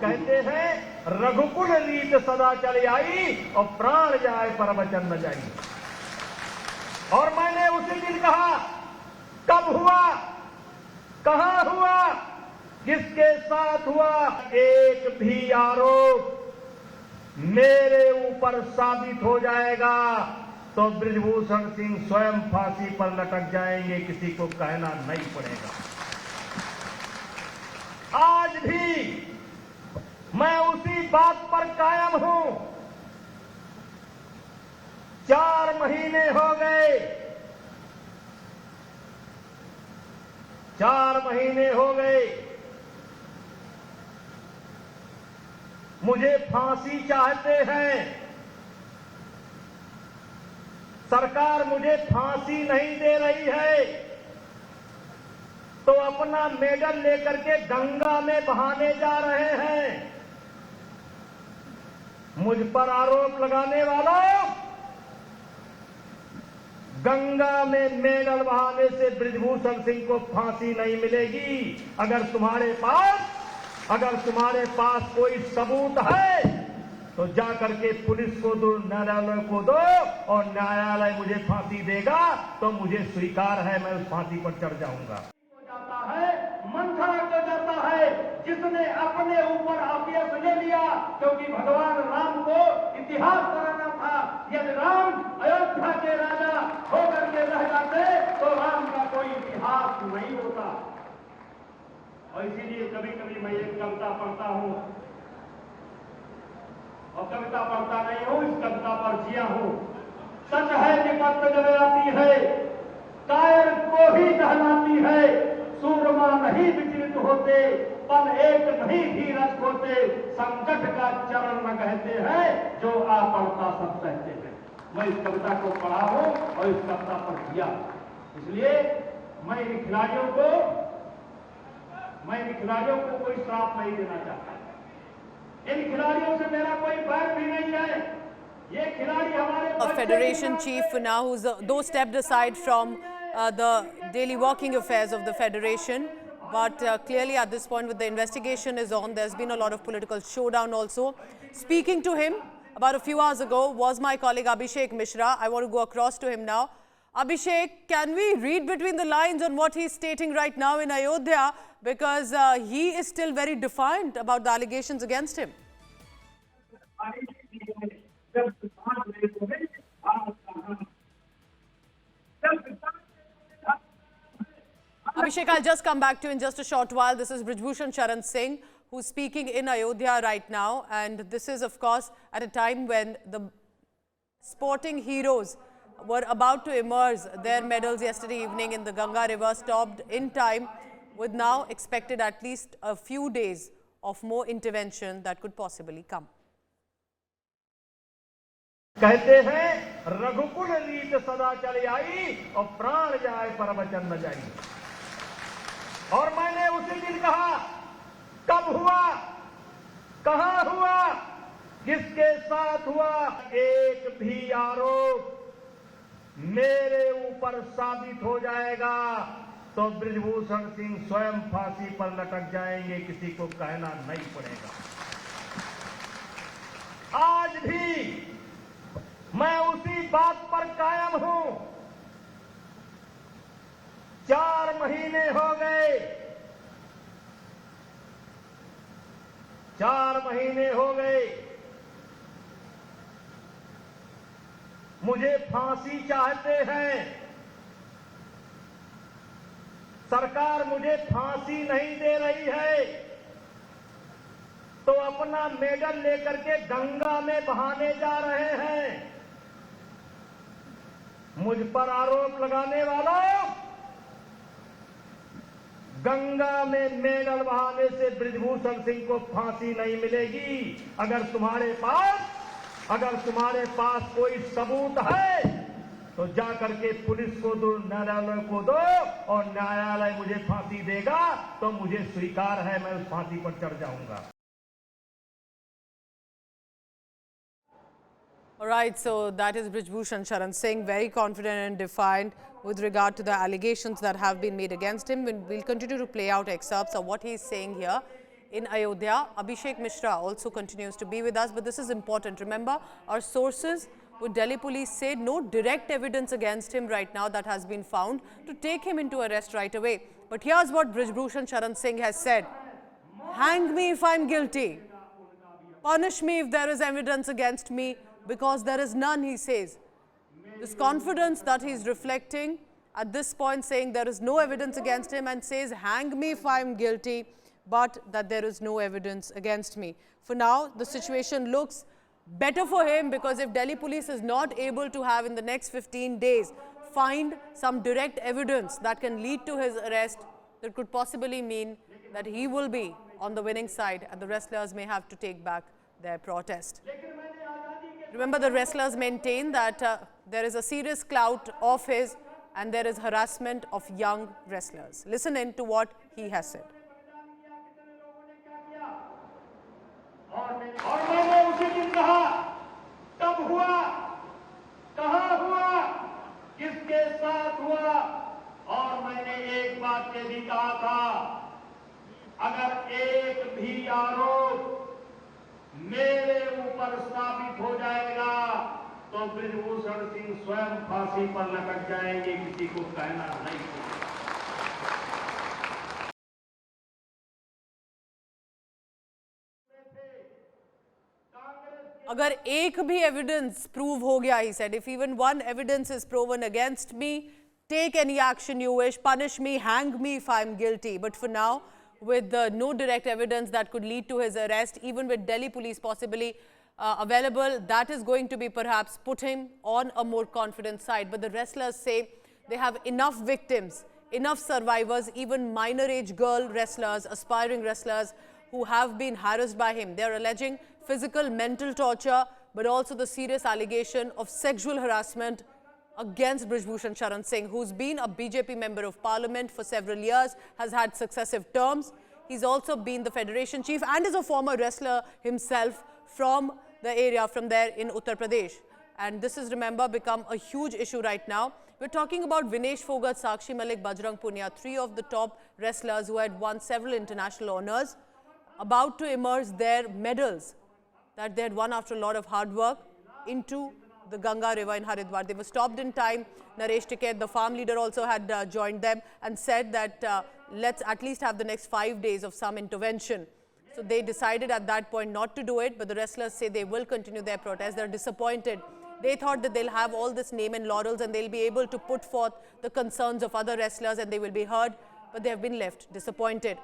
कहते हैं रघुकुल रीत सदा चली आई और प्राण जाए पर वचन न जाई। और मैंने उसी दिन कहा, कब हुआ, कहां हुआ, किसके साथ हुआ, एक भी आरोप मेरे ऊपर साबित हो जाएगा तो बृजभूषण सिंह स्वयं फांसी पर लटक जाएंगे, किसी को कहना नहीं पड़ेगा। आज भी मैं उसी बात पर कायम हूं। 4 महीने हो गए, 4 महीने हो गए मुझे फांसी चाहते हैं, सरकार मुझे फांसी नहीं दे रही है, तो अपना मेडल लेकर के गंगा में बहाने जा रहे हैं। मुझ पर आरोप लगाने वालों, गंगा में मेडल बहाने से बृजभूषण सिंह को फांसी नहीं मिलेगी। अगर तुम्हारे पास कोई सबूत है तो जाकर के पुलिस को दो, न्यायालय को दो, और न्यायालय मुझे फांसी देगा तो मुझे स्वीकार है, मैं उस फांसी पर चढ़ जाऊंगा। जाता है मंथन को जाता है जिसने अपने ऊपर आपियस ले लिया, क्योंकि भगवान राम को इतिहास बनाना था। यदि राम अयोध्या के राजा होकर के रह जाते तो राम का कोई इतिहास नहीं होता। और इसीलिए कभी कभी मैं एक कविता पढ़ता हूं, और कविता पढ़ता नहीं हूं, इस कविता पर जिया हूं। सच है विपत्त जब आती है, कायर को ही दहलाती है, सूरमा नहीं विचलित होते, पल एक नहीं धीरज होते, संकट का चरण न कहते हैं, जो आ पड़ता सब कहते हैं। मैं इस कविता को पढ़ा हूं और इस कविता पर जिया। इसलिए मैं इन खिलाड़ियों को कोई श्राप नहीं देना चाहता। इन खिलाड़ियों से मेरा कोई बैर भी नहीं है। ये खिलाड़ी हमारे A federation chief now who's though stepped aside from the daily working affairs of the federation, but clearly at this point with the investigation is on, there's been a lot of political showdown also. Speaking to him about a few hours ago was my colleague Abhishek Mishra. I want to go across to him now. Abhishek, can we read between the lines on what he's stating right now in Ayodhya, because he is still very defiant about the allegations against him? Abhishek, I'll just come back to you in just a short while. This is Brij Bhushan Singh, who's speaking in Ayodhya right now, and this is of course at a time when the sporting heroes were about to immerse their medals yesterday evening in the Ganga river, stopped in time, with now expected at least a few days of more intervention that could possibly come. कहते हैं रघुकुल रीत सदा चली आई और प्राण जाए पर वचन न जाई। और मैंने उसी दिन कहा, कब हुआ, कहां हुआ, किसके साथ हुआ, एक भी आरोप मेरे ऊपर साबित हो जाएगा तो बृजभूषण सिंह स्वयं फांसी पर लटक जाएंगे, किसी को कहना नहीं पड़ेगा। आज भी मैं उसी बात पर कायम हूं। 4 महीने हो गए, 4 महीने हो गए मुझे फांसी चाहते हैं, सरकार मुझे फांसी नहीं दे रही है, तो अपना मेडल लेकर के गंगा में बहाने जा रहे हैं। मुझ पर आरोप लगाने वालों, गंगा में मेडल बहाने से बृजभूषण सिंह को फांसी नहीं मिलेगी। अगर तुम्हारे पास कोई सबूत है तो जाकर के पुलिस को दो, न्यायालय को दो, और न्यायालय मुझे फांसी देगा तो मुझे स्वीकार है, मैं उस फांसी पर चढ़ जाऊंगा। All right, so that is Brij Bhushan Singh, very confident and defiant with regard to the allegations that have been made against him. We'll continue to play out excerpts of what he's saying here in Ayodhya. Abhishek Mishra also continues to be with us, but this is important. Remember, our sources with Delhi police say no direct evidence against him right now that has been found to take him into arrest right away. But here's what Brij Bhushan Singh has said. Hang me if I'm guilty. Punish me if there is evidence against me, because there is none, he says. This confidence that he's reflecting at this point, saying there is no evidence against him, and says, hang me if I'm guilty, but that there is no evidence against me. For now, the situation looks better for him, because if Delhi police is not able to have in the next 15 days find some direct evidence that can lead to his arrest, that could possibly mean that he will be on the winning side and the wrestlers may have to take back their protest. Remember, the wrestlers maintain that there is a serious clout of his and there is harassment of young wrestlers. Listen in to what he has said. और मैंने उसी दिन कहा, कब हुआ, कहाँ हुआ, किसके साथ हुआ, और मैंने एक बात ये भी कहा था, अगर एक भी आरोप मेरे ऊपर साबित हो जाएगा तो ब्रिजभूषण सिंह स्वयं फांसी पर लटक जाएंगे, किसी को कहना नहीं। अगर एक भी evidence prove हो गया, he said, if even one evidence is proven against me, take any action you wish, punish me, hang me if I'm guilty. But for now, with no direct evidence that could lead to his arrest, even with Delhi police possibly available, that is going to be perhaps put him on a more confident side. But the wrestlers say they have enough victims, enough survivors, even minor age girl wrestlers, aspiring wrestlers who have been harassed by him. They are alleging physical, mental torture, but also the serious allegation of sexual harassment against Brij Bhushan Singh, who's been a BJP member of parliament for several years, has had successive terms. He's also been the federation chief and is a former wrestler himself from the area, from there in Uttar Pradesh. And this has, remember, become a huge issue right now. We're talking about Vinesh Phogat, Sakshi Malik, Bajrang Punia, three of the top wrestlers who had won several international honors, about to immerse their medals that they had won after a lot of hard work into the Ganga river in Haridwar. They were stopped in time. Naresh Tiket, the farm leader, also had joined them and said that let's at least have the next 5 days of some intervention. So they decided at that point not to do it, but the wrestlers say they will continue their protest. They're disappointed. They thought that they'll have all this name and laurels and they'll be able to put forth the concerns of other wrestlers and they will be heard, but they have been left disappointed.